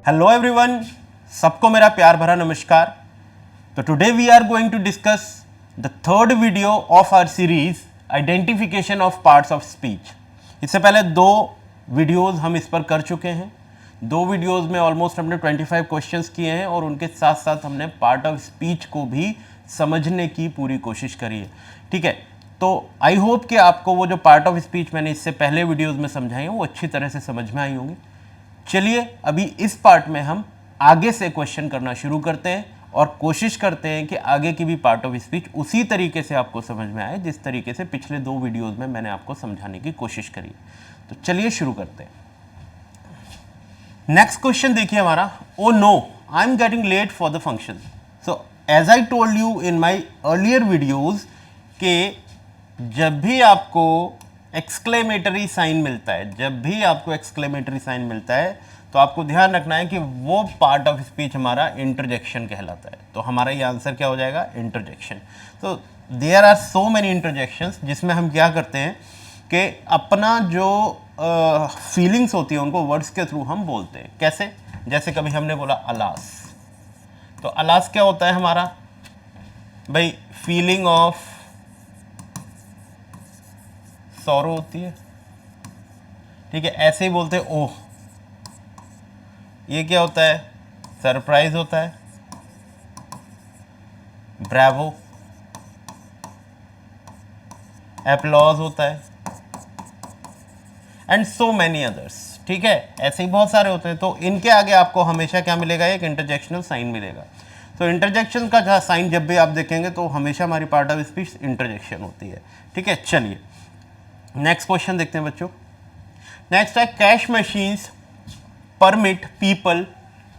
Hello everyone, सबको मेरा प्यार भरा नमस्कार। तो today we are going to discuss the third video of our series identification of parts of speech. इससे पहले दो वीडियोस हम इस पर कर चुके हैं। दो वीडियोस में ऑलमोस्ट हमने 25 क्वेश्चंस किए हैं और उनके साथ साथ हमने पार्ट ऑफ स्पीच को भी समझने की पूरी कोशिश करी है। ठीक है, तो आई होप कि आपको वो जो पार्ट ऑफ स्पीच मैंने इससे पहले वीडियोज़ में समझाई हैं वो अच्छी तरह से समझ में आई होंगी। चलिए अभी इस पार्ट में हम आगे से क्वेश्चन करना शुरू करते हैं और कोशिश करते हैं कि आगे की भी पार्ट ऑफ स्पीच उसी तरीके से आपको समझ में आए जिस तरीके से पिछले दो वीडियोस में मैंने आपको समझाने की कोशिश करी। तो चलिए शुरू करते हैं। नेक्स्ट क्वेश्चन देखिए हमारा, oh no I am getting late for the function. So as I told you in my earlier videos के जब भी आपको एक्सक्लेमेटरी साइन मिलता है, जब भी आपको एक्सक्लेमेटरी साइन मिलता है तो आपको ध्यान रखना है कि वो पार्ट ऑफ स्पीच हमारा इंटरजेक्शन कहलाता है। तो हमारा ये आंसर क्या हो जाएगा, इंटरजेक्शन। तो there are so many interjections जिसमें हम क्या करते हैं कि अपना जो फीलिंग्स होती है उनको वर्ड्स के थ्रू हम बोलते हैं। कैसे? जैसे कभी हमने बोला अलास, तो अलास क्या होता है हमारा भाई, फीलिंग ऑफ सॉरो होती है। ठीक है, ऐसे ही बोलते हैं ओह। ये क्या होता है, सरप्राइज होता है। ब्रावो, एप्लॉज होता है एंड सो मैनी अदर्स। ठीक है, ऐसे ही बहुत सारे होते हैं। तो इनके आगे आपको हमेशा क्या मिलेगा, एक इंटरजेक्शनल साइन मिलेगा। तो इंटरजेक्शन का साइन जब भी आप देखेंगे तो हमेशा हमारी पार्ट ऑफ स्पीच इंटरजेक्शन होती है। ठीक है, चलिए नेक्स्ट क्वेश्चन देखते हैं बच्चों। नेक्स्ट है, cash machines permit people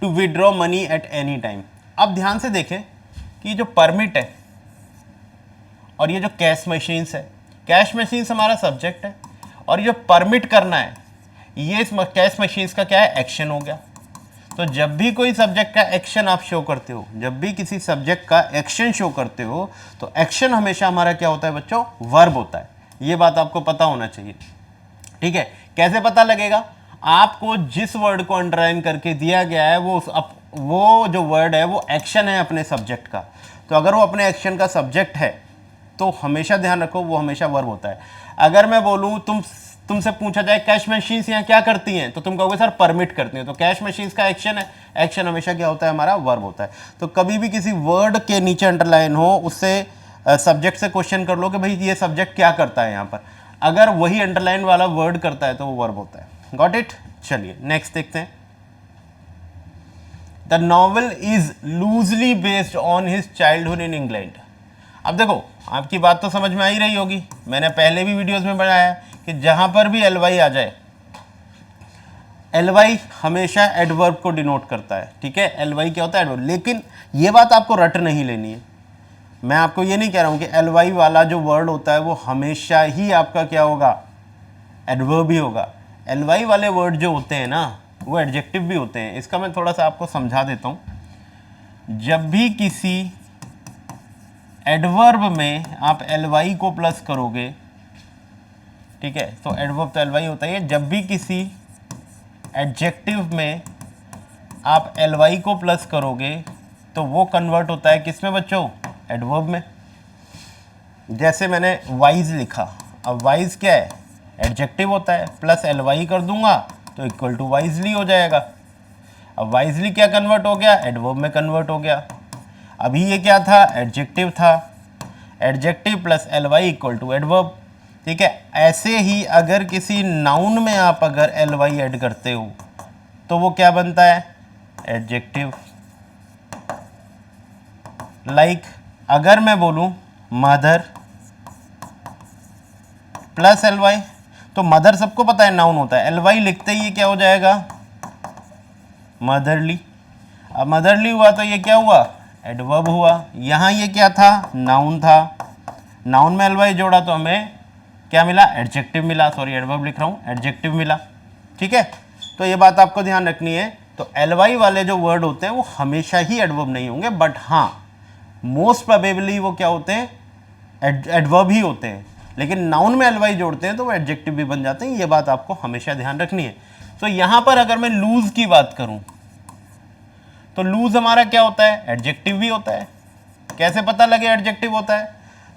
to withdraw money at any time. अब ध्यान से देखें कि जो परमिट है और ये जो कैश मशीन्स है, कैश मशीन्स हमारा सब्जेक्ट है और ये जो परमिट करना है ये इस कैश मशीन्स का क्या है, एक्शन हो गया। तो जब भी कोई सब्जेक्ट का एक्शन आप शो करते हो, जब भी किसी सब्जेक्ट का एक्शन शो करते हो तो एक्शन हमेशा हमारा क्या होता है बच्चों, वर्ब होता है। ये बात आपको पता होना चाहिए। ठीक है, कैसे पता लगेगा, आपको जिस वर्ड को अंडरलाइन करके दिया गया है वो जो वर्ड है वो एक्शन है अपने सब्जेक्ट का। तो अगर वो अपने एक्शन का सब्जेक्ट है तो हमेशा ध्यान रखो वो हमेशा वर्ब होता है। अगर मैं बोलूँ तुमसे पूछा जाए कैश मशीन्स यहाँ क्या करती हैं, तो तुम कहोगे सर परमिट करती हैं। तो कैश मशीन्स का एक्शन है, एक्शन हमेशा क्या होता है, हमारा वर्ब होता है। तो कभी भी किसी वर्ड के नीचे अंडरलाइन हो उससे सब्जेक्ट से क्वेश्चन कर लो कि भाई ये सब्जेक्ट क्या करता है यहाँ पर। अगर वही अंडरलाइन वाला वर्ड करता है तो वो वर्ब होता है। Got it? चलिए नेक्स्ट देखते हैं। The novel is loosely based on his childhood in England. अब देखो, आपकी बात तो समझ में आ ही रही होगी। मैंने पहले भी वीडियोस में बताया कि जहां पर भी एलवाई आ जाए, एलवाई हमेशा एडवर्ब को डिनोट करता है। ठीक है, एलवाई क्या होता है, एडवर्ब। लेकिन ये बात आपको रट नहीं लेनी है। मैं आपको ये नहीं कह रहा हूं कि एलवाई वाला जो वर्ड होता है वो हमेशा ही आपका क्या होगा, एडवर्ब ही होगा। एलवाई वाले वर्ड जो होते हैं ना वो एडजेक्टिव भी होते हैं। इसका मैं थोड़ा सा आपको समझा देता हूं। जब भी किसी एडवर्ब में आप एलवाई को प्लस करोगे, ठीक है, तो एडवर्ब तो एलवाई होता है। जब भी किसी एडजेक्टिव में आप एलवाई को प्लस करोगे तो वो कन्वर्ट होता है किस में बच्चों, एडवर्ब में। जैसे मैंने वाइज लिखा, अब वाइज क्या है, एडजेक्टिव होता है, प्लस एलवाई कर दूंगा तो इक्वल टू वाइजली हो जाएगा। अब वाइजली क्या कन्वर्ट हो गया, एडवर्ब में कन्वर्ट हो गया। अभी ये क्या था, एडजेक्टिव था, adjective plus L Y equal to adverb. ठीक है, ऐसे ही अगर किसी नाउन में आप अगर एलवाई ऐड करते हो तो वो क्या बनता है, एडजेक्टिव। लाइक अगर मैं बोलूं मदर प्लस एलवाई, तो मदर सबको पता है नाउन होता है, एलवाई लिखते ही ये क्या हो जाएगा, मदरली। अब मदरली हुआ तो ये क्या हुआ, एडवर्ब हुआ। यहाँ ये क्या था, नाउन था, नाउन में एलवाई जोड़ा तो हमें क्या मिला, एडजेक्टिव मिला। सॉरी एडवर्ब लिख रहा हूँ, एडजेक्टिव मिला। ठीक है, तो ये बात आपको ध्यान रखनी है। तो एलवाई वाले जो वर्ड होते हैं वो हमेशा ही एडवर्ब नहीं होंगे, बट हाँ मोस्ट प्रोबेबली वो क्या होते हैं, एडवर्ब ही होते हैं। लेकिन नाउन में एलवाई जोड़ते हैं तो वो एडजेक्टिव भी बन जाते हैं। ये बात आपको हमेशा ध्यान रखनी है। तो यहाँ पर अगर मैं लूज की बात करूँ, तो लूज हमारा क्या होता है, एडजेक्टिव भी होता है। कैसे पता लगे एडजेक्टिव होता है,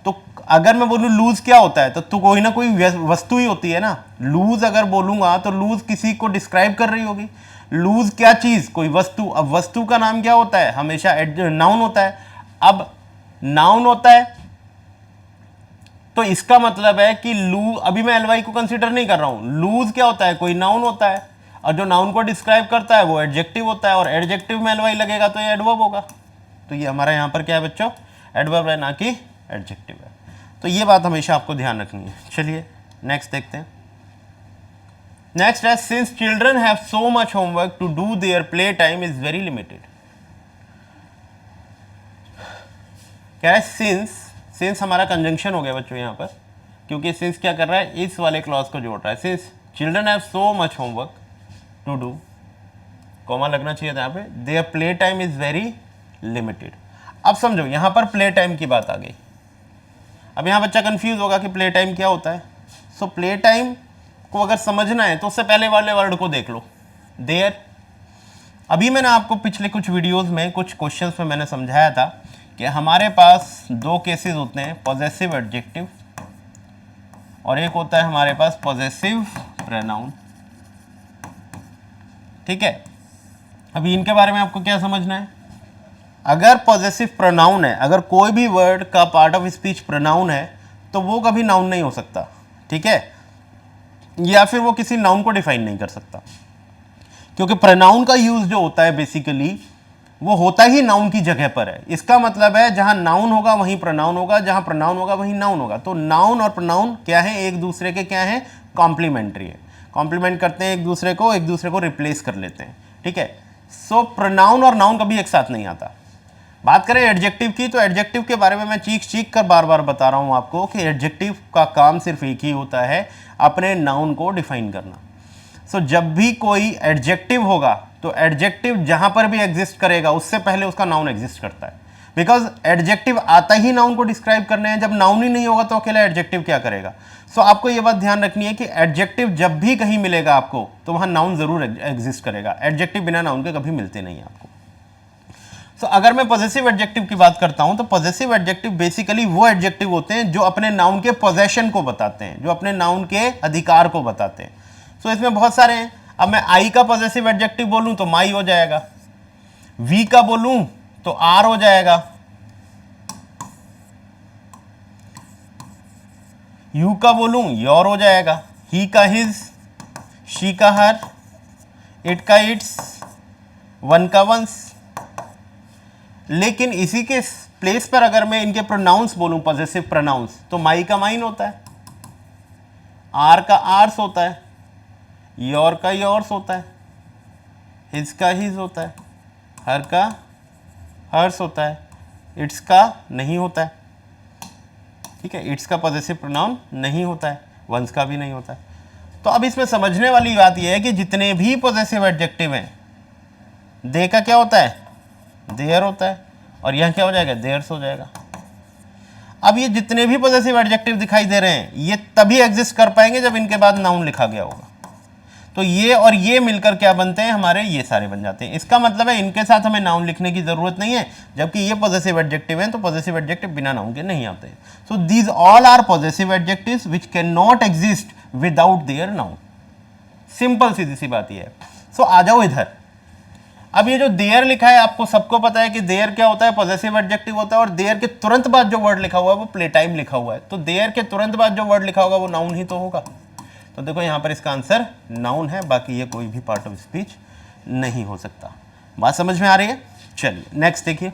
तो अगर मैं बोलूं लूज क्या होता है तो कोई ना कोई वस्तु ही होती है ना। लूज अगर बोलूंगा तो लूज किसी को डिस्क्राइब कर रही होगी। लूज क्या चीज, कोई वस्तु। अब वस्तु का नाम क्या होता है, हमेशा नाउन होता है। अब नाउन होता है तो इसका मतलब है कि अभी मैं एलवाई को कंसीडर नहीं कर रहा हूं। लूज क्या होता है, कोई नाउन होता है, और जो नाउन को डिस्क्राइब करता है वो एडजेक्टिव होता है, और एडजेक्टिव में एलवाई लगेगा तो ये एडवर्ब होगा। तो ये हमारा यहां पर क्या है बच्चों, एडवर्ब है, ना कि एडजेक्टिव है। तो ये बात हमेशा आपको ध्यान रखनी है। चलिए नेक्स्ट देखते हैं। नेक्स्ट है, since children have so much homework to do their play time is very limited. क्या है, सिंस हमारा कंजंक्शन हो गया बच्चों यहां पर, क्योंकि सिंस क्या कर रहा है, इस वाले क्लॉज को जोड़ रहा है। Since children have so much homework to do, comma लगना चाहिए था यहाँ पे, their play time is very limited. अब समझो यहां पर प्ले टाइम की बात आ गई। अब यहां बच्चा कंफ्यूज होगा कि प्ले टाइम क्या होता है। सो प्ले टाइम को अगर समझना है तो उससे पहले वाले वर्ड को देख लो, देयर। अभी मैंने आपको पिछले कुछ वीडियोस में, कुछ क्वेश्चंस में मैंने समझाया था कि हमारे पास दो केसेस होते हैं, पॉजेसिव एडजेक्टिव और एक होता है हमारे पास पॉजेसिव प्रोनाउन। ठीक है, अभी इनके बारे में आपको क्या समझना है। अगर पॉजेसिव प्रोनाउन है, अगर कोई भी वर्ड का पार्ट ऑफ स्पीच प्रोनाउन है तो वो कभी नाउन नहीं हो सकता। ठीक है, या फिर वो किसी नाउन को डिफाइन नहीं कर सकता, क्योंकि प्रोनाउन का यूज जो होता है बेसिकली वो होता ही नाउन की जगह पर है। इसका मतलब है जहां नाउन होगा वहीं प्रोनाउन होगा, जहां प्रोनाउन होगा वहीं नाउन होगा। तो नाउन और प्रोनाउन क्या है, एक दूसरे के क्या है, कॉम्प्लीमेंट्री है, कॉम्प्लीमेंट करते हैं एक दूसरे को रिप्लेस कर लेते हैं। ठीक है, सो प्रोनाउन और नाउन कभी एक साथ नहीं आता। बात करें एडजेक्टिव की, तो एडजेक्टिव के बारे में मैं चीख कर बार बार बता रहा हूं आपको कि एडजेक्टिव का काम सिर्फ एक ही होता है, अपने नाउन को डिफाइन करना। सो जब भी कोई एडजेक्टिव होगा तो एडजेक्टिव जहां पर भी एग्जिस्ट करेगा उससे पहले उसका नाउन एग्जिस्ट करता है, बिकॉज एडजेक्टिव आता ही नाउन को डिस्क्राइब करने हैं। जब नाउन ही नहीं होगा तो अकेला एडजेक्टिव क्या करेगा। सो आपको यह बात ध्यान रखनी है कि एडजेक्टिव जब भी कहीं मिलेगा आपको तो वहां नाउन जरूर एग्जिस्ट करेगा। एडजेक्टिव बिना नाउन के कभी मिलते नहीं आपको। सो अगर मैं पॉजेसिव एडजेक्टिव की बात करता हूं तो पॉजेसिव एडजेक्टिव बेसिकली वो एडजेक्टिव होते हैं जो अपने नाउन के पोजेशन को बताते हैं, जो अपने नाउन के अधिकार को बताते हैं। सो इसमें बहुत सारे हैं। अब मैं आई का पॉजेसिव एडजेक्टिव बोलूं तो माई हो जाएगा, वी का बोलूं तो आर हो जाएगा, यू का बोलूं योर हो जाएगा, ही का हिज, शी का हर, इट का इट्स, वन का वंस। लेकिन इसी के प्लेस पर अगर मैं इनके प्रोनाउंस बोलूं, पॉजेसिव प्रोनाउंस, तो माई का माइन होता है, आर का आर्स होता है, योर का योर्स होता है, हिज का हिज होता है, हर का हर्स होता है, इट्स का नहीं होता है। ठीक है, इट्स का पॉजेसिव प्रोनाउन नहीं होता है, वंस का भी नहीं होता है। तो अब इसमें समझने वाली बात यह है कि जितने भी पॉजेसिव एडजेक्टिव हैं, दे का क्या होता है, देयर होता है, और यह क्या हो जाएगा, देयर्स हो जाएगा। अब ये जितने भी पॉजेसिव एडजेक्टिव दिखाई दे रहे हैं ये तभी एग्जिस्ट कर पाएंगे जब इनके बाद नाउन लिखा गया होगा। तो ये और ये मिलकर क्या बनते हैं, हमारे ये सारे बन जाते हैं। इसका मतलब है इनके साथ हमें नाउन लिखने की जरूरत नहीं है, जबकि ये पॉजेसिव एडजेक्टिव हैं तो पॉजेसिव एडजेक्टिव बिना नाउन के नहीं आते। So these all are possessive adjectives which can not exist without their noun. Simple सीधी सी बात ये है। सो आ जाओ इधर। अब ये जो देयर लिखा है आपको सबको पता है कि देयर क्या होता है, पॉजेसिव एडजेक्टिव होता है, और देयर के तुरंत बाद जो वर्ड लिखा हुआ है वो प्ले टाइम लिखा हुआ है। तो देयर के तुरंत बाद जो वर्ड लिखा होगा वो नाउन ही तो होगा। तो देखो यहां पर इसका आंसर नाउन है, बाकी ये कोई भी पार्ट ऑफ स्पीच नहीं हो सकता। बात समझ में आ रही है। चलिए नेक्स्ट देखिए।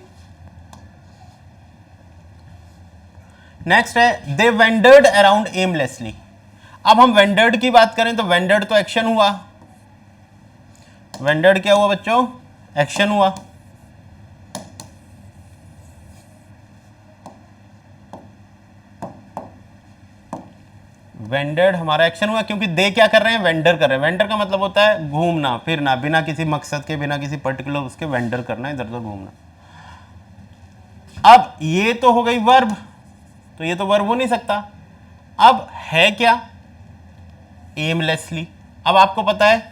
नेक्स्ट है, दे वेंडर्ड अराउंड एमलेसली। अब हम वेंडर्ड की बात करें तो वेंडर्ड तो एक्शन हुआ, वेंडर्ड क्या हुआ बच्चों, एक्शन हुआ। वेंडर्ड हमारा एक्शन हुआ, क्योंकि दे क्या कर रहे हैं, वेंडर कर रहे हैं। वेंडर का मतलब होता है घूमना फिरना, बिना किसी मकसद के, बिना किसी पर्टिकुलर उसके वेंडर करना, इधर उधर घूमना। अब ये तो हो गई वर्ब, तो ये तो वर्ब हो नहीं सकता। अब है क्या, एमलेसली। अब आपको पता है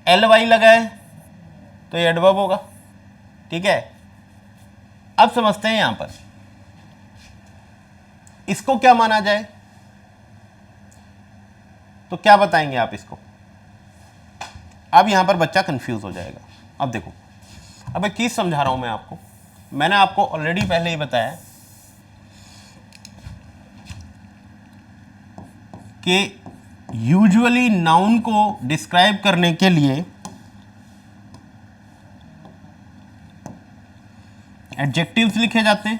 एल वाई लगा है तो ये एडवर्ब होगा। ठीक है, अब समझते हैं यहां पर इसको क्या माना जाए, तो क्या बताएंगे आप इसको। अब यहां पर बच्चा कंफ्यूज हो जाएगा। अब देखो, अब एक चीज समझा रहा हूं मैं आपको, मैंने आपको ऑलरेडी पहले ही बताया कि यूजुअली नाउन को डिस्क्राइब करने के लिए एडजेक्टिव्स लिखे जाते हैं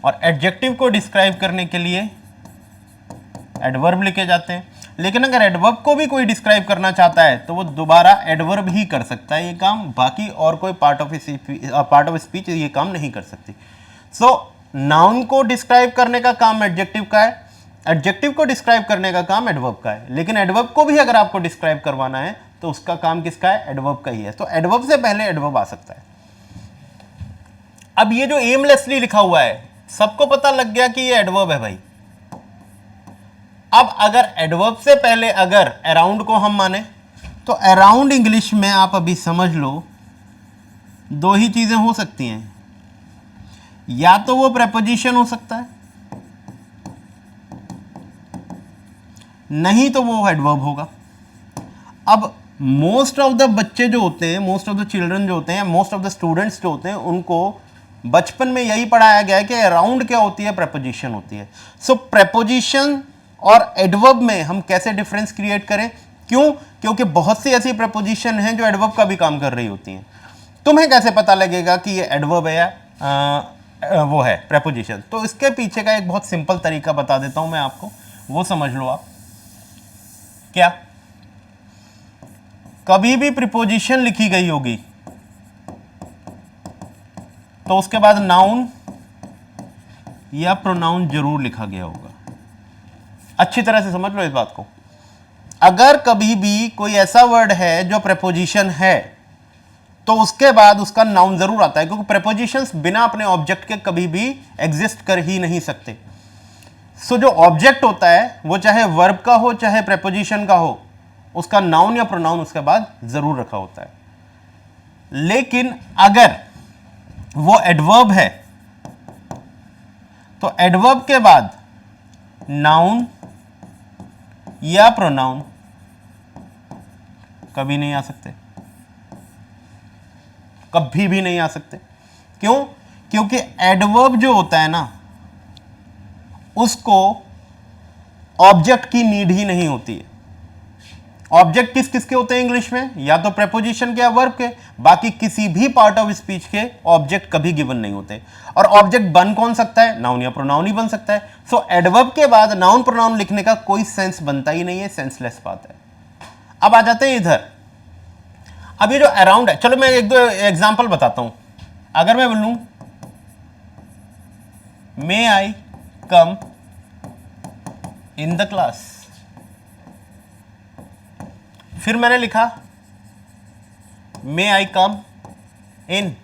और एडजेक्टिव को डिस्क्राइब करने के लिए एडवर्ब लिखे जाते हैं। लेकिन अगर एडवर्ब को भी कोई डिस्क्राइब करना चाहता है तो वो दोबारा एडवर्ब ही कर सकता है ये काम, बाकी और कोई पार्ट ऑफ स्पीच ये काम नहीं कर सकती। सो नाउन को डिस्क्राइब करने का काम एडजेक्टिव का है, एडजेक्टिव को डिस्क्राइब करने का काम एडवर्ब का है, लेकिन एडवर्ब को भी अगर आपको डिस्क्राइब करवाना है तो उसका काम किसका है, एडवर्ब का ही है। तो एडवर्ब से पहले एडवर्ब आ सकता है। अब ये जो एमलेसली लिखा हुआ है, सबको पता लग गया कि ये एडवर्ब है भाई। अब अगर एडवर्ब से पहले अगर अराउंड को हम माने तो अराउंड इंग्लिश में आप अभी समझ लो दो ही चीजें हो सकती हैं, या तो वो प्रेपोजिशन हो सकता है, नहीं तो वो एडवर्ब होगा। अब मोस्ट ऑफ द बच्चे जो होते हैं, मोस्ट ऑफ द चिल्ड्रन जो होते हैं, मोस्ट ऑफ द स्टूडेंट्स जो होते हैं, उनको बचपन में यही पढ़ाया गया है कि अराउंड क्या होती है, प्रेपोजिशन होती है। सो प्रेपोजिशन और एडवर्ब में हम कैसे डिफरेंस क्रिएट करें, क्यों, क्योंकि बहुत सी ऐसी प्रेपोजिशन हैं जो एडवर्ब का भी काम कर रही होती हैं। तुम्हें कैसे पता लगेगा कि ये एडवर्ब है या वो है प्रेपोजिशन? तो इसके पीछे का एक बहुत सिंपल तरीका बता देता हूं मैं आपको, वो समझ लो आप। क्या कभी भी प्रीपोजिशन लिखी गई होगी तो उसके बाद नाउन या प्रोनाउन जरूर लिखा गया होगा। अच्छी तरह से समझ लो इस बात को। अगर कभी भी कोई ऐसा वर्ड है जो प्रेपोजिशन है तो उसके बाद उसका नाउन जरूर आता है, क्योंकि प्रेपोजिशंस बिना अपने ऑब्जेक्ट के कभी भी एग्जिस्ट कर ही नहीं सकते। सो जो ऑब्जेक्ट होता है वो चाहे वर्ब का हो चाहे प्रेपोजिशन का हो, उसका नाउन या प्रोनाउन उसके बाद जरूर रखा होता है। लेकिन अगर वो एडवर्ब है तो एडवर्ब के बाद नाउन या प्रोनाउन कभी नहीं आ सकते, कभी भी नहीं आ सकते। क्यों? क्योंकि एडवर्ब जो होता है ना, उसको ऑब्जेक्ट की नीड ही नहीं होती है। ऑब्जेक्ट किस किस के होते हैं इंग्लिश में? या तो प्रेपोजिशन के या वर्ब के, बाकी किसी भी पार्ट ऑफ स्पीच के ऑब्जेक्ट कभी गिवन नहीं होते। और ऑब्जेक्ट बन कौन सकता है? नाउन या प्रोनाउन ही बन सकता है। सो एडवर्ब के बाद नाउन प्रोनाउन लिखने का कोई सेंस बनता ही नहीं है, सेंसलेस बात है। अब आ जाते हैं इधर। अब ये जो अराउंड है, चलो मैं एक दो एग्जांपल बताता हूं। अगर मैं बोलूं मे आई कम इन द क्लास, फिर मैंने लिखा मे आई कम इन,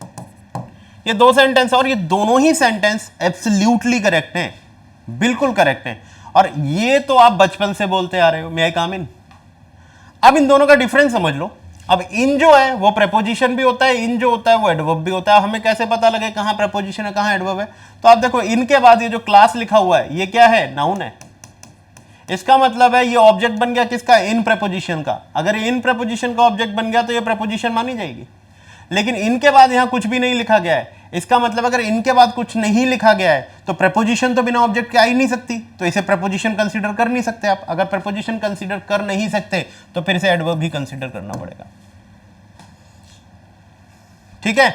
ये दो सेंटेंस, और ये दोनों ही सेंटेंस एब्सोल्युटली करेक्ट हैं, बिल्कुल करेक्ट हैं। और ये तो आप बचपन से बोलते आ रहे हो, मे आई कम इन। अब इन दोनों का डिफरेंस समझ लो। अब इन जो है वो प्रेपोजिशन भी होता है, इन जो होता है वो एडवर्ब भी होता है। हमें कैसे पता लगे कहां प्रेपोजिशन है कहां एडवर्ब है? तो आप देखो, इनके बाद ये जो क्लास लिखा हुआ है ये क्या है? नाउन है। इसका मतलब है ये ऑब्जेक्ट बन गया किसका? इन प्रेपोजिशन का। अगर इन प्रेपोजिशन का ऑब्जेक्ट बन गया तो ये प्रेपोजिशन मानी जाएगी। लेकिन इनके बाद यहां कुछ भी नहीं लिखा गया है, इसका मतलब अगर इनके बाद कुछ नहीं लिखा गया है तो प्रेपोजिशन तो बिना ऑब्जेक्ट के आ ही नहीं सकती, तो इसे प्रेपोजिशन कंसीडर कर नहीं सकते आप। अगर प्रेपोजिशन कंसीडर कर नहीं सकते तो फिर इसे एडवर्ब भी कंसीडर करना पड़ेगा। ठीक है,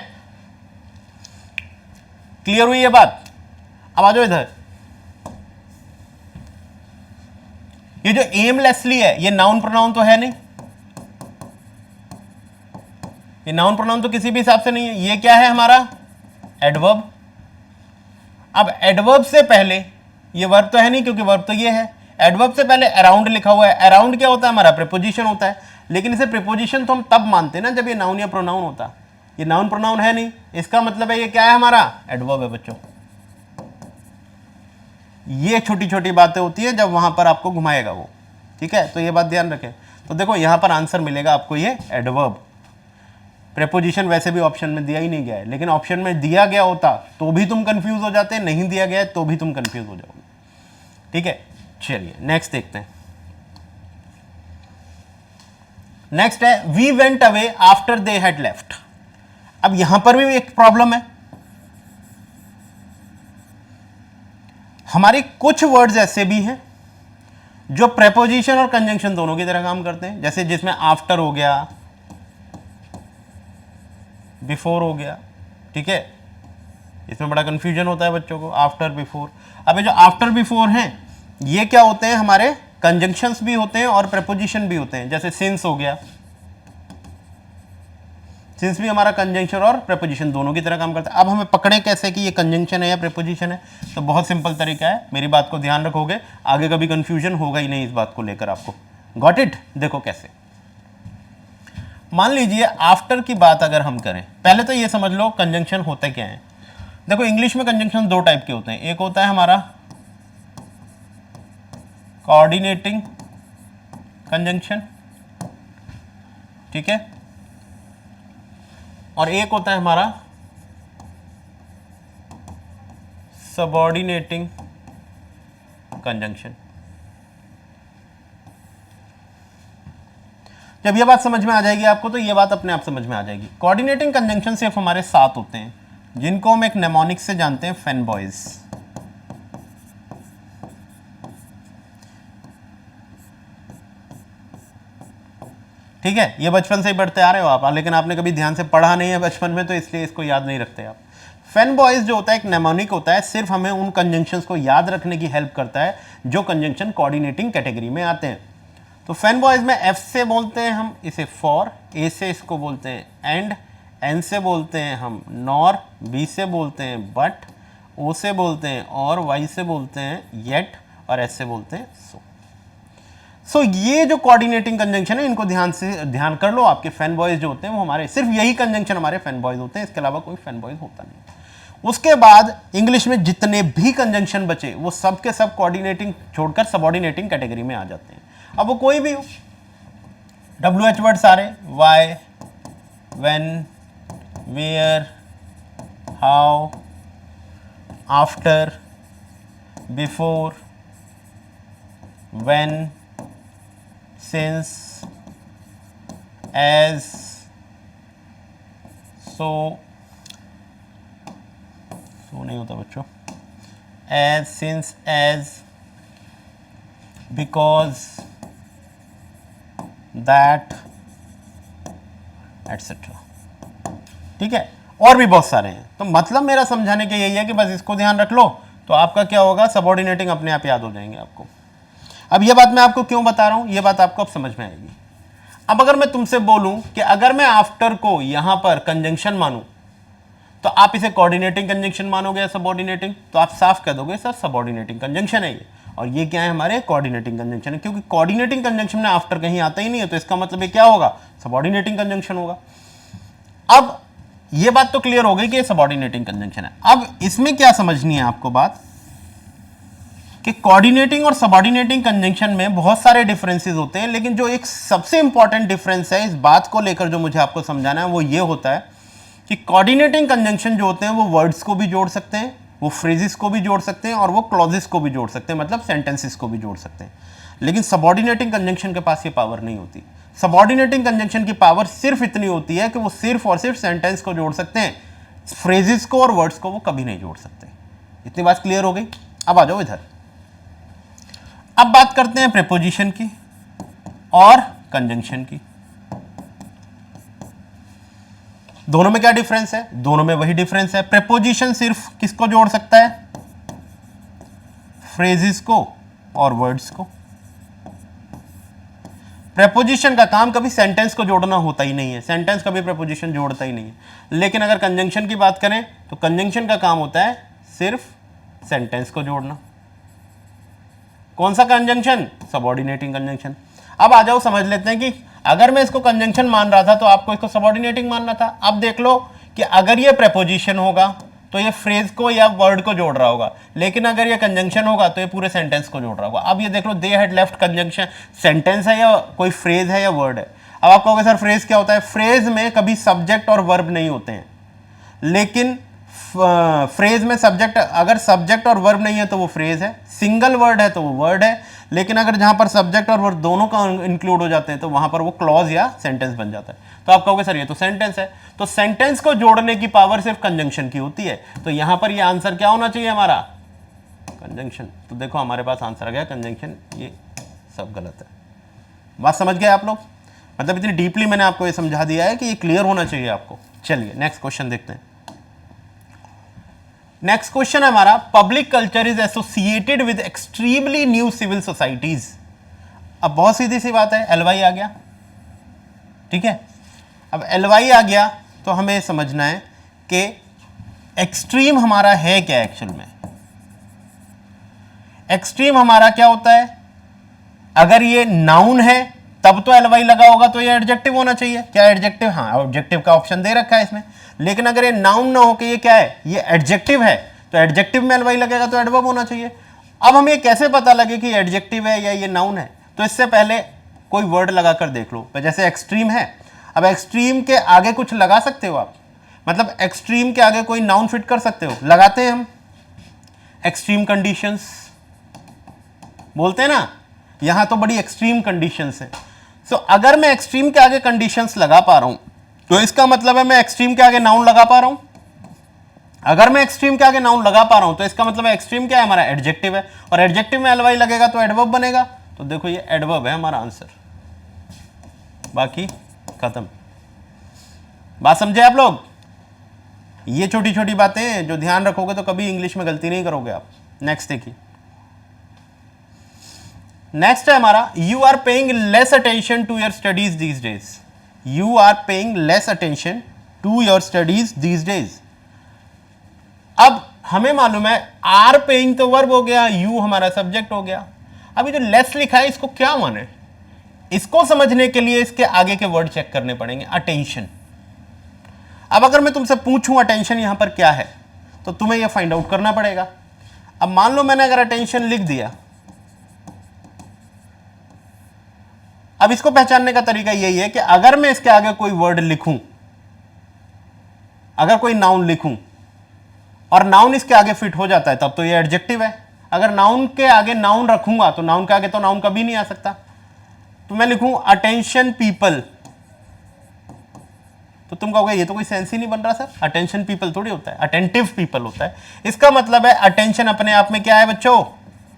क्लियर हुई ये बात? अब आ जाओ इधर। ये जो एमलेसली है ये नाउन प्रोनाउन तो है नहीं, ये नाउन प्रोनाउन तो किसी भी हिसाब से नहीं है। ये क्या है हमारा? एडवर्ब। अब एडवर्ब से पहले ये वर्ब तो है नहीं, क्योंकि वर्ब तो ये है। एडवर्ब से पहले अराउंड लिखा हुआ है। अराउंड क्या होता है? हमारा प्रीपोजिशन होता है। लेकिन इसे प्रीपोजिशन तो हम तब मानते हैं ना जब ये नाउन या प्रोनाउन होता। ये नाउन प्रोनाउन है नहीं, इसका मतलब है ये क्या है हमारा? एडवर्ब है बच्चों। ये छोटी छोटी बातें होती है जब वहां पर आपको घुमाएगा वो। ठीक है, तो ये बात ध्यान रखें। तो देखो यहां पर आंसर मिलेगा आपको ये एडवर्ब। प्रेपोजिशन वैसे भी ऑप्शन में दिया ही नहीं गया है, लेकिन ऑप्शन में दिया गया होता तो भी तुम कंफ्यूज हो जाते, नहीं दिया गया है तो भी तुम कंफ्यूज हो जाओगे। ठीक है, चलिए नेक्स्ट देखते हैं। नेक्स्ट है we went away after they had left. अब यहां पर भी एक प्रॉब्लम है, हमारे कुछ वर्ड्स ऐसे भी हैं जो प्रेपोजिशन और कंजंक्शन दोनों की तरह काम करते हैं, जैसे जिसमें आफ्टर हो गया, बिफोर हो गया। ठीक है, इसमें बड़ा कंफ्यूजन होता है बच्चों को, आफ्टर बिफोर। अब ये जो आफ्टर बिफोर हैं ये क्या होते हैं, हमारे कंजंक्शंस भी होते हैं और प्रेपोजिशन भी होते हैं। जैसे सिंस हो गया, सिंस भी हमारा कंजंक्शन और प्रेपोजिशन दोनों की तरह काम करता है। अब हमें पकड़े कैसे कि ये कंजंक्शन है या प्रेपोजिशन है, तो बहुत सिंपल तरीका है, मेरी बात को ध्यान रखोगे आगे कभी कंफ्यूजन होगा ही नहीं इस बात को लेकर आपको। Got it? देखो कैसे, मान लीजिए आफ्टर की बात अगर हम करें, पहले तो ये समझ लो कंजंक्शन होता क्या है। देखो इंग्लिश में कंजंक्शन दो टाइप के होते हैं, एक होता है हमारा कोऑर्डिनेटिंग कंजंक्शन, ठीक है, और एक होता है हमारा सबऑर्डिनेटिंग कंजंक्शन। जब ये बात समझ में आ जाएगी आपको तो ये बात अपने आप समझ में आ जाएगी। कोऑर्डिनेटिंग कंजंक्शन सिर्फ हमारे साथ होते हैं, जिनको हम एक नेमोनिक से जानते हैं, फेन बॉयज। ठीक है, ये बचपन से ही पढ़ते आ रहे हो आप, लेकिन आपने कभी ध्यान से पढ़ा नहीं है बचपन में, तो इसलिए इसको याद नहीं रखते आप। फेन बॉयज जो होता है एक नेमोनिक होता है, सिर्फ हमें उन कंजंक्शंस को याद रखने की हेल्प करता है जो कंजंक्शन कोऑर्डिनेटिंग कैटेगरी में आते हैं। तो फेन बॉयज में एफ से बोलते हैं हम इसे फॉर, ए से इसको बोलते हैं एंड, एन से बोलते हैं हम नॉर, बी से बोलते हैं बट, ओ से बोलते हैं और, वाई से बोलते हैं येट और एस से बोलते हैं सो। ये जो कोऑर्डिनेटिंग कंजंक्शन है इनको ध्यान कर लो। आपके फैन बॉयज जो होते हैं वो हमारे सिर्फ यही कंजंक्शन हमारे फैन बॉयज होते हैं, इसके अलावा कोई फैन बॉयज होता नहीं। उसके बाद इंग्लिश में जितने भी कंजंक्शन बचे वो सब के सब कोऑर्डिनेटिंग छोड़कर सबऑर्डिनेटिंग कैटेगरी में आ जाते हैं। अब वो कोई भी हो, WH वर्ड सारे, why, when, where, how, after, before, when, since, as, so नहीं होता बच्चों, as, since, as, because, that, etcetera. ठीक है, और भी बहुत सारे हैं। तो मतलब मेरा समझाने के यही है कि बस इसको ध्यान रख लो तो आपका क्या होगा, सबऑर्डिनेटिंग अपने आप याद हो जाएंगे आपको। अब ये बात मैं आपको क्यों बता रहा हूं, ये बात आपको अब समझ में आएगी। अब अगर मैं तुमसे बोलूं कि अगर मैं आफ्टर को यहां पर कंजंक्शन मानूं तो आप इसे कोऑर्डिनेटिंग कंजंक्शन मानोगे या सबऑर्डिनेटिंग, तो आप साफ कह दोगे सर सबऑर्डिनेटिंग कंजंक्शन है ये, और ये क्या है हमारे कोऑर्डिनेटिंग कंजंक्शन है, क्योंकि कोऑर्डिनेटिंग कंजंक्शन में आफ्टर कहीं आता ही नहीं है, तो इसका मतलब ये क्या होगा, सबऑर्डिनेटिंग कंजंक्शन होगा। अब ये बात तो क्लियर हो गई कि ये सबऑर्डिनेटिंग कंजंक्शन है। अब इसमें क्या समझनी है आपको बात कि कोऑर्डिनेटिंग और सबऑर्डिनेटिंग कंजंक्शन में बहुत सारे डिफरेंसेस होते हैं, लेकिन जो एक सबसे इंपॉर्टेंट डिफरेंस है इस बात को लेकर जो मुझे आपको समझाना है वो ये होता है कि कोऑर्डिनेटिंग कंजंक्शन जो होते हैं वो वर्ड्स को भी जोड़ सकते हैं, वो फ्रेजेस को भी जोड़ सकते हैं और वो क्लॉजेस को भी जोड़ सकते हैं, मतलब सेंटेंसेस को भी जोड़ सकते हैं। लेकिन सबऑर्डिनेटिंग कंजंक्शन के पास ये पावर नहीं होती। सबऑर्डिनेटिंग कंजंक्शन की पावर सिर्फ इतनी होती है कि वो सिर्फ और सिर्फ सेंटेंस को जोड़ सकते हैं, फ्रेजेस को और वर्ड्स को वो कभी नहीं जोड़ सकते। इतनी बात क्लियर हो गई। अब आ जाओ इधर, अब बात करते हैं प्रेपोजिशन की और कंजंक्शन की। दोनों में क्या डिफरेंस है, दोनों में वही डिफरेंस है। प्रेपोजिशन सिर्फ किसको जोड़ सकता है, फ्रेजेस को और वर्ड्स को। प्रेपोजिशन का काम कभी सेंटेंस को जोड़ना होता ही नहीं है, सेंटेंस कभी प्रेपोजिशन जोड़ता ही नहीं है। लेकिन अगर कंजंक्शन की बात करें तो कंजंक्शन का काम होता है सिर्फ सेंटेंस को जोड़ना। कौन सा कंजंक्शन, सबऑर्डिनेटिंग कंजंक्शन। अब आ जाओ समझ लेते हैं कि अगर मैं इसको कंजंक्शन मान रहा था तो आपको इसको सबऑर्डिनेटिंग मानना था। अब देख लो कि अगर ये प्रेपोजिशन होगा तो ये फ्रेज को या वर्ड को जोड़ रहा होगा, लेकिन अगर ये कंजंक्शन होगा तो ये पूरे सेंटेंस को जोड़ रहा होगा। अब ये देख लो, they had left conjunction sentence है या कोई फ्रेज है या वर्ड है। अब आप कहोगे सर फ्रेज क्या होता है? फ्रेज में कभी सब्जेक्ट और वर्ब नहीं होते हैं, लेकिन फ्रेज में सब्जेक्ट, अगर सब्जेक्ट और वर्ब नहीं है तो वो फ्रेज है, सिंगल वर्ड है तो वो वर्ड है, लेकिन अगर जहां पर सब्जेक्ट और वर्ब दोनों का इंक्लूड हो जाते हैं तो वहां पर वो क्लॉज या सेंटेंस बन जाता है। तो आप कहोगे सर ये तो सेंटेंस है, तो सेंटेंस को जोड़ने की पावर सिर्फ कंजंक्शन की होती है, तो यहां पर ये आंसर क्या होना चाहिए हमारा? कंजंक्शन। तो देखो हमारे पास आंसर आ गया कंजंक्शन, ये सब गलत है। बात समझ गए आप लोग? मतलब इतनी डीपली मैंने आपको ये समझा दिया है कि ये क्लियर होना चाहिए आपको। चलिए नेक्स्ट क्वेश्चन देखते हैं। नेक्स्ट क्वेश्चन है हमारा, public culture is associated with extremely new civil societies. अब बहुत सीधी सी बात है, एलवाई आ गया, ठीक है। अब एलवाई आ गया तो हमें समझना है कि एक्सट्रीम हमारा है क्या एक्चुअल में। एक्सट्रीम हमारा क्या होता है? अगर ये नाउन है तब तो एलवाई लगा होगा, तो ये एडजेक्टिव होना चाहिए। क्या एडजेक्टिव? हाँ, एडजेक्टिव का ऑप्शन दे रखा है इसमें। लेकिन अगर ये नाउन ना हो कि ये क्या है, ये एडजेक्टिव है, तो एडजेक्टिव में एलवाई लगेगा, तो एडवर्ब होना चाहिए। अब हमें कैसे पता लगे कि एडजेक्टिव है या ये नाउन है? तो इससे पहले कोई वर्ड लगाकर देख लो। जैसे एक्सट्रीम है, अब एक्सट्रीम के आगे कुछ लगा सकते हो आप, मतलब एक्सट्रीम के आगे कोई नाउन फिट कर सकते हो, लगाते हैं हम। एक्सट्रीम कंडीशंस बोलते हैं ना, यहां तो बड़ी एक्सट्रीम कंडीशंस है। सो अगर मैं एक्सट्रीम के आगे कंडीशंस लगा पा रहा हूं तो इसका मतलब है मैं एक्सट्रीम के आगे नाउन लगा पा रहा हूं। अगर मैं एक्सट्रीम के आगे नाउन लगा पा रहा हूं तो इसका मतलब है एक्सट्रीम क्या है हमारा? एडजेक्टिव है, और एडजेक्टिव में एलवाई लगेगा तो एडवर्ब बनेगा। तो देखो ये एडवर्ब है हमारा आंसर, बाकी खत्म। बात समझे आप लोग? ये छोटी छोटी बातें जो ध्यान रखोगे तो कभी इंग्लिश में गलती नहीं करोगे आप। नेक्स्ट देखिए, नेक्स्ट है हमारा, you are paying less attention to your studies these days. You are paying less attention to your studies these days. अब हमें मालूम है आर पेइंग तो वर्ब हो गया, यू हमारा सब्जेक्ट हो गया। अभी जो लेस लिखा है इसको क्या माने? इसको समझने के लिए इसके आगे के वर्ड चेक करने पड़ेंगे। अटेंशन। अब अगर मैं तुमसे पूछूं अटेंशन यहां पर क्या है, तो तुम्हें यह फाइंड आउट करना पड़ेगा। अब मान लो मैंने अगर अटेंशन लिख दिया, अब इसको पहचानने का तरीका यही है कि अगर मैं इसके आगे कोई वर्ड लिखूं, अगर कोई नाउन लिखूं और नाउन इसके आगे फिट हो जाता है तब तो ये एडजेक्टिव है। अगर नाउन के आगे नाउन रखूंगा तो नाउन के आगे तो नाउन कभी नहीं आ सकता। तो मैं लिखूं अटेंशन पीपल, तो तुम कहोगे ये तो कोई सेंस ही नहीं बन रहा सर, अटेंशन पीपल थोड़ी होता है, अटेंटिव पीपल होता है। इसका मतलब है अटेंशन अपने आप में क्या है बच्चों?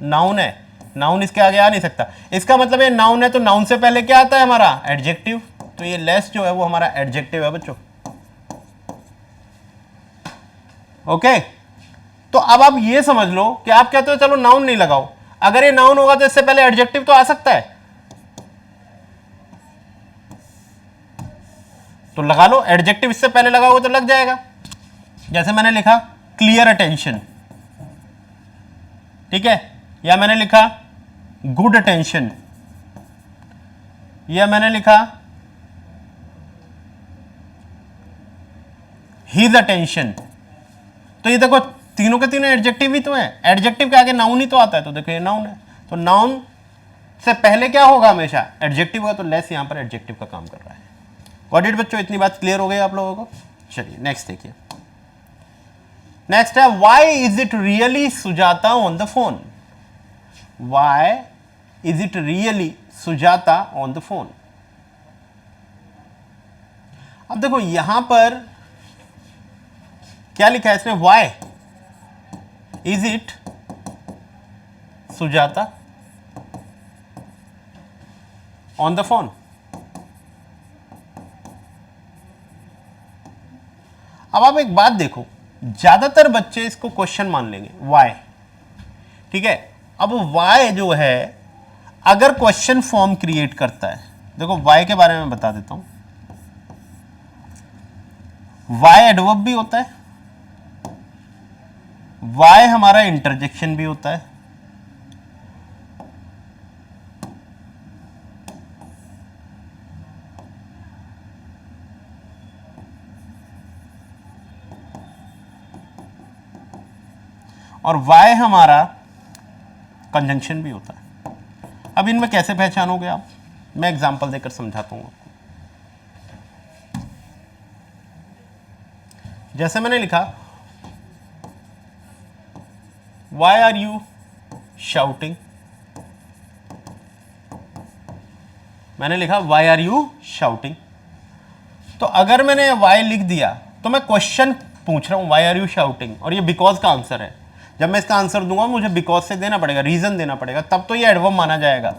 नाउन है, नाउन इसके आगे आ नहीं सकता। इसका मतलब ये नाउन है तो नाउन से पहले क्या आता है हमारा? एडजेक्टिव। तो ये लेस जो है वो हमारा एडजेक्टिव है बच्चों। ओके, तो अब आप ये समझ लो कि आप कहते हो चलो नाउन नहीं लगाओ, अगर ये नाउन होगा तो इससे पहले एडजेक्टिव तो आ सकता है, तो लगा लो। एडजेक्टिव इससे पहले लगाओगे तो लग जाएगा। जैसे मैंने लिखा क्लियर अटेंशन, ठीक है, या मैंने लिखा गुड अटेंशन, या मैंने लिखा हिज अटेंशन। तो ये देखो तीनों के तीनों एडजेक्टिव ही तो है, एडजेक्टिव के आगे नाउन ही तो आता है। तो देखो ये नाउन है, तो नाउन से पहले क्या होगा? हमेशा एडजेक्टिव होगा। तो लेस यहां पर एडजेक्टिव का काम कर रहा है। गॉट इट बच्चों? इतनी बात क्लियर हो गई आप लोगों को? चलिए नेक्स्ट देखिए। नेक्स्ट है, why is it really Sujata on the phone. Why is it really Sujata on the phone. अब देखो यहां पर क्या लिखा है इसने? Why is it Sujata on the phone. अब आप एक बात देखो, ज्यादातर बच्चे इसको क्वेश्चन मान लेंगे व्हाई, ठीक है। अब व्हाई जो है अगर क्वेश्चन फॉर्म क्रिएट करता है, देखो व्हाई के बारे में बता देता हूं। व्हाई एडवर्ब भी होता है, व्हाई हमारा इंटरजेक्शन भी होता है, और वाई हमारा कंजंक्शन भी होता है। अब इनमें कैसे पहचानोगे आप? मैं एग्जांपल देकर समझाता हूं आपको। जैसे मैंने लिखा वाई आर यू शाउटिंग, मैंने लिखा वाई आर यू शाउटिंग। तो अगर मैंने वाई लिख दिया तो मैं क्वेश्चन पूछ रहा हूं वाई आर यू शाउटिंग, और ये बिकॉज का आंसर है। जब मैं इसका आंसर दूंगा मुझे बिकॉज से देना पड़ेगा, रीजन देना पड़ेगा, तब तो ये एडवर्ब माना जाएगा।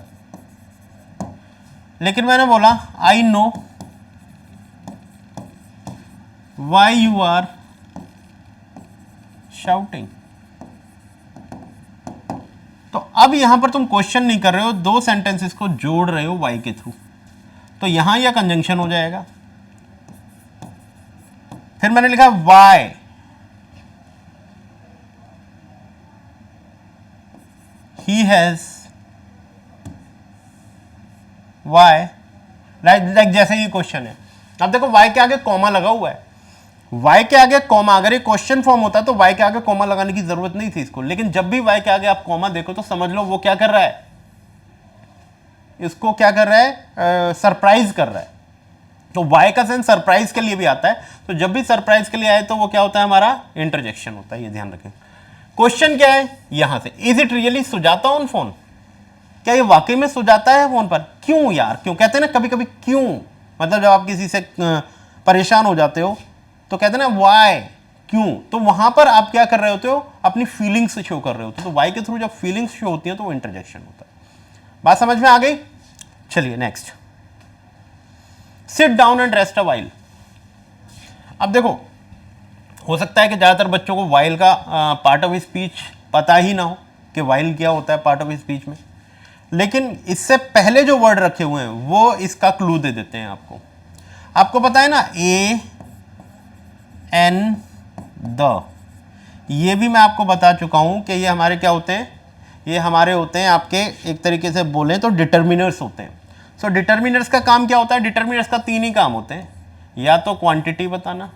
लेकिन मैंने बोला I know why you are shouting. तो अब यहां पर तुम क्वेश्चन नहीं कर रहे हो, दो सेंटेंसेस को जोड़ रहे हो वाई के थ्रू, तो यहां यह कंजंक्शन हो जाएगा। फिर मैंने लिखा why he has, why like जैसे ये क्वेश्चन है। अब देखो वाई के आगे कॉमा लगा हुआ है, वाई के आगे कॉमा, अगर ये क्वेश्चन फॉर्म होता तो वाई के आगे कॉमा लगाने की जरूरत नहीं थी इसको, लेकिन जब भी वाई के आगे आप कॉमा देखो तो समझ लो वो क्या कर रहा है, इसको क्या कर रहा है, सरप्राइज कर रहा है। तो वाई का सेंस सरप्राइज के लिए भी आता है, तो जब भी सरप्राइज के लिए आए तो वो क्या होता है, हमारा इंटरजेक्शन होता है, ये ध्यान रखें। क्वेश्चन क्या है यहां से, is it really Sujata on phone, क्या ये वाकई में सुजाता है फोन पर? क्यों यार, क्यों कहते हैं ना कभी कभी क्यों, मतलब जब आप किसी से परेशान हो जाते हो तो कहते हैं ना वाई, क्यों, तो वहां पर आप क्या कर रहे होते हो, अपनी फीलिंग्स शो कर रहे होते हो। तो वाई के थ्रू जब फीलिंग्स शो होती हैं तो वो इंटरजेक्शन होता है। बात समझ में आ गई? चलिए next, sit down and rest a while. अब देखो हो सकता है कि ज्यादातर बच्चों को वाइल का पार्ट ऑफ स्पीच पता ही ना हो कि वाइल क्या होता है पार्ट ऑफ स्पीच में, लेकिन इससे पहले जो वर्ड रखे हुए हैं वो इसका क्लू दे देते हैं आपको। आपको पता है ना ए एन द, ये भी मैं आपको बता चुका हूं कि ये हमारे क्या होते हैं, ये हमारे होते हैं आपके, एक तरीके से बोलें तो डिटर्मिनर्स होते हैं। सो डिटर्मिनर्स का काम क्या होता है, डिटर्मिनर्स का तीन ही काम होते हैं, या तो क्वांटिटी बताना,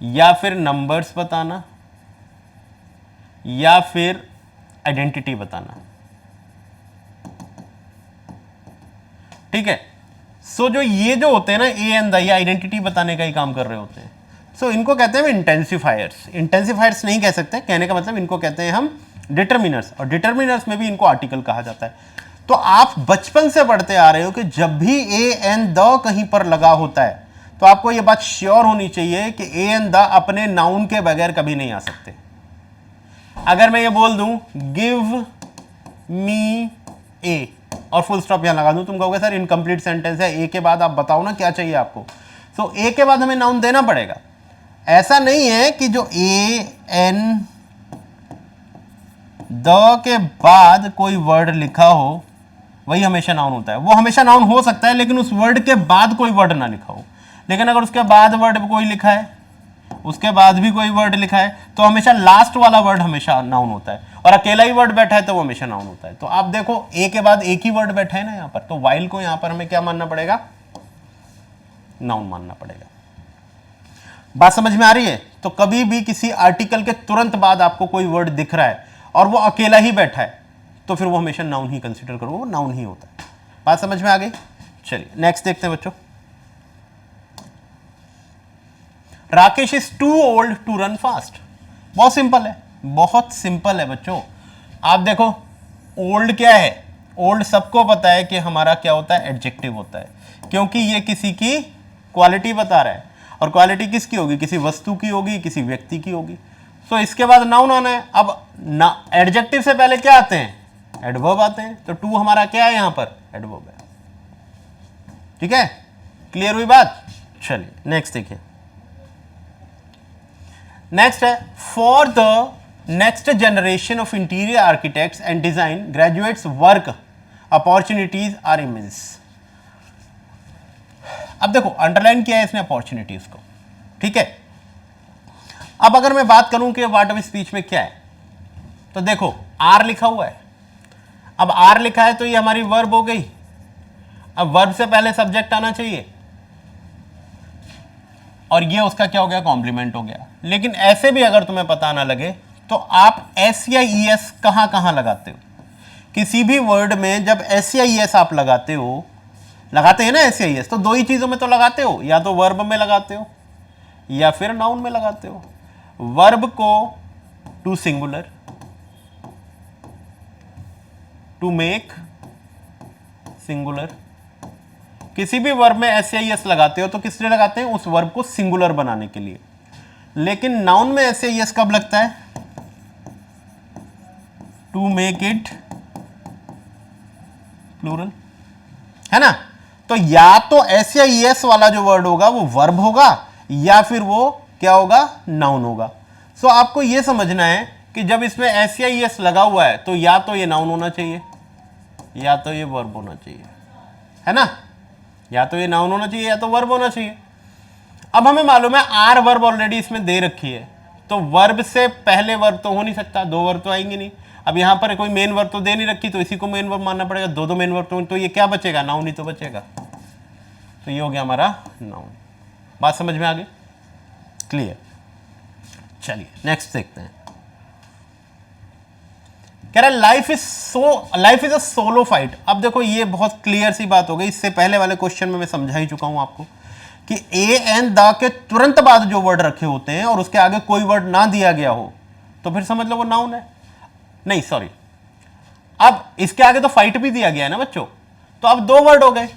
या फिर नंबर्स बताना, या फिर आइडेंटिटी बताना। ठीक है, सो जो ये जो होते हैं ना ए एंड द, ये आइडेंटिटी बताने का ही काम कर रहे होते हैं। सो इनको कहते हैं इंटेंसिफायर्स, इंटेंसिफायर्स नहीं कह सकते, कहने का मतलब इनको कहते हैं हम डिटर्मिनर्स, और डिटर्मिनर्स में भी इनको आर्टिकल कहा जाता है। तो आप बचपन से पढ़ते आ रहे हो कि जब भी ए एंड द कहीं पर लगा होता है तो आपको यह बात श्योर होनी चाहिए कि ए एंड द अपने नाउन के बगैर कभी नहीं आ सकते। अगर मैं ये बोल दूं गिव मी ए और फुल स्टॉप यहां लगा दूं, तुम कहोगे सर इनकम्प्लीट सेंटेंस है, ए के बाद आप बताओ ना क्या चाहिए आपको। सो ए के बाद हमें नाउन देना पड़ेगा। ऐसा नहीं है कि जो ए एन द के बाद कोई वर्ड लिखा हो वही हमेशा नाउन होता है, वो हमेशा नाउन हो सकता है लेकिन उस वर्ड के बाद कोई वर्ड ना लिखा हो। लेकिन अगर उसके बाद वर्ड कोई लिखा है, उसके बाद भी कोई वर्ड लिखा है, तो हमेशा लास्ट वाला वर्ड हमेशा नाउन होता है, और अकेला ही वर्ड बैठा है तो वो हमेशा नाउन होता है। तो आप देखो ए के बाद एक ही वर्ड बैठा है ना यहां पर, तो वाइल को यहां पर हमें क्या मानना पड़ेगा, नाउन मानना पड़ेगा। बात समझ में आ रही है? तो कभी भी किसी आर्टिकल के तुरंत बाद आपको कोई वर्ड दिख रहा है और वो अकेला ही बैठा है तो फिर वो हमेशा नाउन ही कंसीडर करो, वो नाउन ही होता है। बात समझ में आ गई? चलिए नेक्स्ट देखते हैं बच्चों। Rakesh is too old to run fast. बहुत सिंपल है, बहुत सिंपल है बच्चों। आप देखो ओल्ड क्या है, ओल्ड सबको पता है कि हमारा क्या होता है, एडजेक्टिव होता है, क्योंकि ये किसी की क्वालिटी बता रहा है, और क्वालिटी किसकी होगी, किसी वस्तु की होगी, किसी व्यक्ति की होगी। सो इसके बाद नाउन आना है। अब एडजेक्टिव से पहले क्या आते हैं, एडवर्ब आते हैं, तो टू हमारा क्या है यहां पर, एडवर्ब है। ठीक है, क्लियर हुई बात? चलिए नेक्स्ट देखिए। नेक्स्ट है for the next generation of interior architects and design graduates work opportunities are immense. अब देखो अंडरलाइन किया है इसने अपॉर्चुनिटीज को, ठीक है। अब अगर मैं बात करूं कि पार्ट ऑफ स्पीच में क्या है, तो देखो आर लिखा हुआ है। अब आर लिखा है तो ये हमारी वर्ब हो गई। अब वर्ब से पहले सब्जेक्ट आना चाहिए, और ये उसका क्या हो गया, कॉम्प्लीमेंट हो गया। लेकिन ऐसे भी अगर तुम्हें पता ना लगे तो आप एस या ई एस कहां कहां लगाते हो, किसी भी वर्ड में जब एस या ई एस आप लगाते हो, लगाते हैं ना एस या ई एस, तो दो ही चीजों में तो लगाते हो, या तो वर्ब में लगाते हो या फिर नाउन में लगाते हो। वर्ब को to singular, to make singular, किसी भी वर्ब में एस या एस लगाते हो तो किस लिए लगाते हैं, उस वर्ब को सिंगुलर बनाने के लिए। लेकिन नाउन में एस या एस कब लगता है, टू मेक इट प्लूरल, है ना। तो या तो एस या एस वाला जो वर्ड होगा वो वर्ब होगा या फिर वो क्या होगा, नाउन होगा। सो आपको यह समझना है कि जब इसमें एस या एस लगा हुआ है तो या तो ये नाउन होना चाहिए या तो ये वर्ब होना चाहिए, है ना। या तो ये नाउन होना चाहिए या तो वर्ब होना चाहिए। अब हमें मालूम है आर वर्ब ऑलरेडी इसमें दे रखी है, तो वर्ब से पहले वर्ब तो हो नहीं सकता, दो वर्ब तो आएंगे नहीं। अब यहाँ पर कोई मेन वर्ब तो दे नहीं रखी, तो इसी को मेन वर्ब मानना पड़ेगा। दो मेन वर्ब तो ये क्या बचेगा, नाउन ही तो बचेगा। तो ये हो गया हमारा नाउन। बात समझ में आ गई, क्लियर। चलिए नेक्स्ट देखते हैं। कह रहा है life is a solo fight. अब देखो ये बहुत क्लियर सी बात हो गई, इससे पहले वाले क्वेश्चन में मैं समझा ही चुका हूं आपको कि ए एंड द के तुरंत बाद जो वर्ड रखे होते हैं और उसके आगे कोई वर्ड ना दिया गया हो तो फिर समझ लो वो नाउन है। नहीं सॉरी, अब इसके आगे तो फाइट भी दिया गया है ना बच्चों, तो अब दो वर्ड हो गए।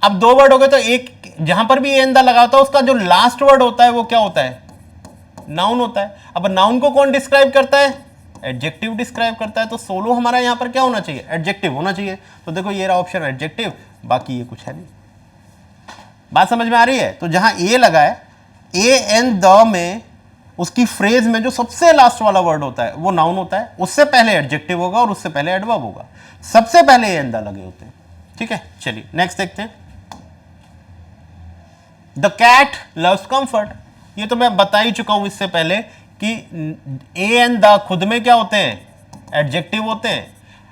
अब दो वर्ड हो गए तो एक जहां पर भी ए एंड द लगा होता है उसका जो लास्ट वर्ड होता है वो क्या होता है, नाउन होता है। अब नाउन को कौन डिस्क्राइब करता है, एडजेक्टिव डिस्क्राइब करता है। तो सोलो हमारा यहां पर क्या होना चाहिए, एडजेक्टिव होना चाहिए। तो देखो ये रहा ऑप्शन एडजेक्टिव, बाकी ये कुछ है नहीं। बात समझ में आ रही है। तो जहां ए लगा है, ए एंड द में उसकी फ्रेज में जो सबसे लास्ट वाला वर्ड होता है वो नाउन होता है, उससे पहले एडजेक्टिव होगा और उससे पहले एडवर्ब होगा, सबसे पहले ए एंड द लगे होते हैं। ठीक है, चलिए नेक्स्ट देखते हैं। द कैट लव्स कंफर्ट, ये तो मैं बता ही चुका हूं इससे पहले कि ए एंड द खुद में क्या होते हैं, एडजेक्टिव होते हैं।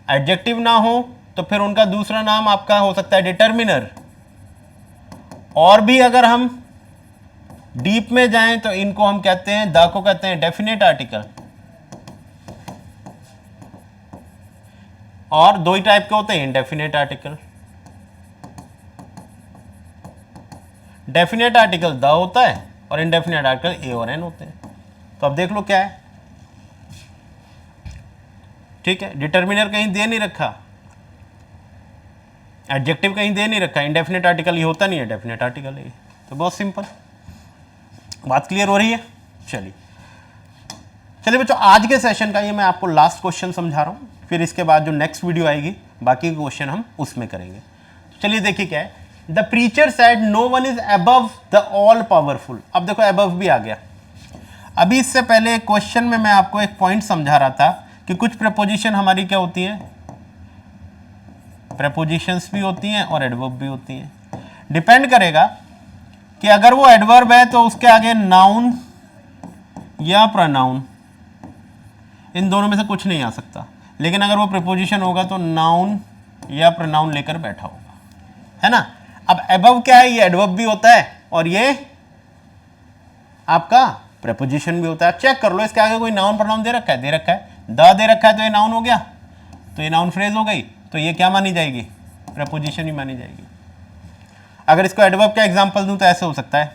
एडजेक्टिव ना हो तो फिर उनका दूसरा नाम आपका हो सकता है डिटर्मिनर। और भी अगर हम डीप में जाएं तो इनको हम कहते हैं, द को कहते हैं डेफिनेट आर्टिकल। और दो ही टाइप के होते हैं, indefinite article. Definite article the होता है और इंडेफिनेट आर्टिकल ए और एन होते हैं। तो अब देख लो क्या है, ठीक है। डिटर्मिनर कहीं दे नहीं रखा, एडजेक्टिव कहीं दे नहीं रखा, इंडेफिनेट आर्टिकल ये होता नहीं है, डेफिनेट आर्टिकल है। तो बहुत सिंपल, बात क्लियर हो रही है। चलिए बच्चों, आज के सेशन का ये मैं आपको लास्ट क्वेश्चन समझा रहा हूं, फिर इसके बाद जो नेक्स्ट वीडियो आएगी बाकी के क्वेश्चन हम उसमें करेंगे। चलिए देखिए क्या है। The preacher said no one is above the all powerful. अब देखो अबव भी आ गया। अभी इससे पहले क्वेश्चन में मैं आपको एक पॉइंट समझा रहा था कि कुछ प्रेपोजिशन हमारी क्या होती हैं, प्रेपोजिशंस भी होती हैं और एडवर्ब भी होती हैं। डिपेंड करेगा कि अगर वो एडवर्ब है तो उसके आगे नाउन या प्रोनाउन, इन दोनों में से कुछ नहीं आ सकता। लेकिन अगर वो प्रेपोजिशन होगा तो नाउन या प्रोनाउन लेकर बैठा होगा, है ना। अब अबव क्या है, ये एडवर्ब भी होता है और ये आपका प्रेपोजिशन भी होता है। चेक कर लो इसके आगे कोई नाउन प्रोनाउन दे रखा है, दे रखा है, द दे रखा है तो ये नाउन हो गया, तो ये नाउन फ्रेज हो गई, तो ये क्या मानी जाएगी, प्रेपोजिशन ही मानी जाएगी। अगर इसको एडवर्ब का एग्जांपल दूं तो ऐसे हो सकता है,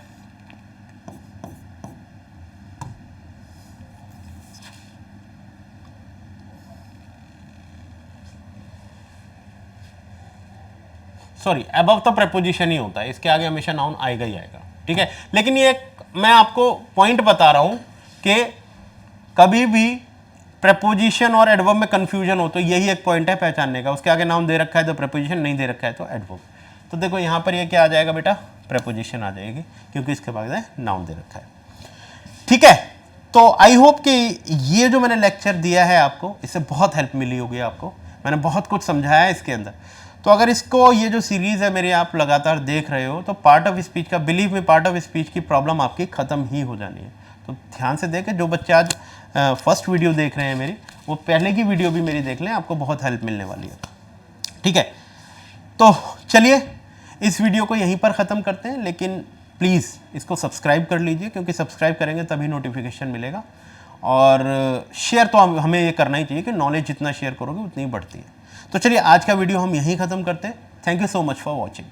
सॉरी अबव तो प्रेपोजिशन ही होता है, इसके आगे हमेशा नाउन आएगा ही आएगा, ठीक है। लेकिन ये मैं आपको पॉइंट बता रहा हूं कि कभी भी प्रेपोजिशन और एडवर्ब में कंफ्यूजन हो तो यही एक पॉइंट है पहचानने का। उसके आगे नाउन दे रखा है तो प्रेपोजिशन, नहीं दे रखा है तो एडवर्ब। तो देखो यहां पर ये क्या आ जाएगा बेटा, प्रेपोजिशन आ जाएगी, क्योंकि इसके बाद नाउन दे रखा है, ठीक है। तो आई होप कि ये जो मैंने लेक्चर दिया है आपको, इससे बहुत हेल्प मिली होगी आपको। मैंने बहुत कुछ समझाया है इसके अंदर। तो अगर इसको, ये जो सीरीज़ है मेरी, आप लगातार देख रहे हो तो पार्ट ऑफ स्पीच का, बिलीव में पार्ट ऑफ स्पीच की प्रॉब्लम आपकी ख़त्म ही हो जानी है। तो ध्यान से देखें, जो बच्चे आज फर्स्ट वीडियो देख रहे हैं मेरी, वो पहले की वीडियो भी मेरी देख लें, आपको बहुत हेल्प मिलने वाली है, ठीक है। तो चलिए इस वीडियो को यहीं पर ख़त्म करते हैं, लेकिन प्लीज़ इसको सब्सक्राइब कर लीजिए, क्योंकि सब्सक्राइब करेंगे तभी नोटिफिकेशन मिलेगा। और शेयर तो हमें ये करना ही चाहिए कि नॉलेज जितना शेयर करोगे उतनी बढ़ती है। तो चलिए आज का वीडियो हम यहीं ख़त्म करते हैं। Thank you so much for watching.